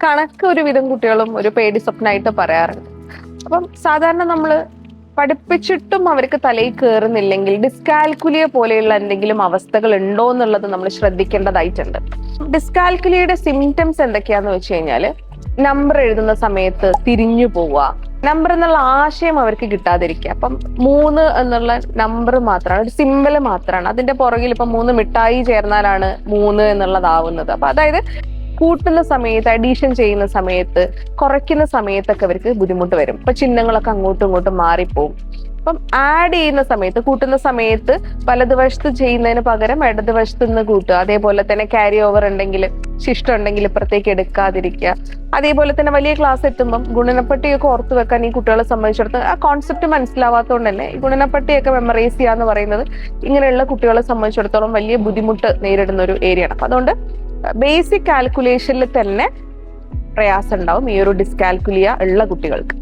കണക്ക് ഒരുവിധം കുട്ടികളും ഒരു പേടി സ്വപ്നമായിട്ട് പറയാറുണ്ട്. അപ്പം സാധാരണ നമ്മള് പഠിപ്പിച്ചിട്ടും അവർക്ക് തലയിൽ കയറുന്നില്ലെങ്കിൽ ഡിസ്കാൽക്കുലിയ പോലെയുള്ള എന്തെങ്കിലും അവസ്ഥകൾ ഉണ്ടോ എന്നുള്ളത് നമ്മൾ ശ്രദ്ധിക്കേണ്ടതായിട്ടുണ്ട്. ഡിസ്കാൽക്കുലിയയുടെ സിംറ്റംസ് എന്തൊക്കെയാന്ന് വെച്ച് കഴിഞ്ഞാല് നമ്പർ എഴുതുന്ന സമയത്ത് തിരിഞ്ഞു പോവുക, നമ്പർ എന്നുള്ള ആശയം അവർക്ക് കിട്ടാതിരിക്കുക. അപ്പം 3 എന്നുള്ള നമ്പർ മാത്രമാണ്, ഒരു സിമ്പല് മാത്രമാണ്. അതിന്റെ പുറകിൽ ഇപ്പം 3 മിഠായി ചേർന്നാലാണ് 3 എന്നുള്ളതാവുന്നത്. അപ്പൊ അതായത് കൂട്ടുന്ന സമയത്ത്, അഡീഷൻ ചെയ്യുന്ന സമയത്ത്, കുറയ്ക്കുന്ന സമയത്തൊക്കെ അവർക്ക് ബുദ്ധിമുട്ട് വരും. ഇപ്പൊ ചിഹ്നങ്ങളൊക്കെ അങ്ങോട്ടും ഇങ്ങോട്ടും മാറിപ്പോവും. അപ്പം ആഡ് ചെയ്യുന്ന സമയത്ത്, കൂട്ടുന്ന സമയത്ത് വലതുവശത്ത് ചെയ്യുന്നതിന് പകരം ഇടതുവശത്ത് നിന്ന് കൂട്ടുക. അതേപോലെ തന്നെ ക്യാരി ഓവർ ഉണ്ടെങ്കിൽ, ശിഷ്ടം ഉണ്ടെങ്കിൽ ഇപ്പുറത്തേക്ക് എടുക്കാതിരിക്കുക. അതേപോലെ തന്നെ വലിയ ക്ലാസ് എത്തുമ്പം ഗുണനപ്പട്ടിയൊക്കെ ഓർത്തു വെക്കാൻ ഈ കുട്ടികളെ സംബന്ധിച്ചിടത്തോളം ആ കോൺസെപ്റ്റ് മനസ്സിലാവാത്തതുകൊണ്ട് തന്നെ ഈ ഗുണനപ്പട്ടിയൊക്കെ മെമ്മറൈസ് ചെയ്യുക എന്ന് പറയുന്നത് ഇങ്ങനെയുള്ള കുട്ടികളെ സംബന്ധിച്ചിടത്തോളം വലിയ ബുദ്ധിമുട്ട് നേരിടുന്ന ഒരു ഏരിയയാണ്. അപ്പൊ അതുകൊണ്ട് ബേസിക് കാൽക്കുലേഷനിൽ തന്നെ പ്രയാസം ഉണ്ടാവും ഈ ഒരു ഡിസ്കാൽക്കുലിയ ഉള്ള കുട്ടികൾക്ക്.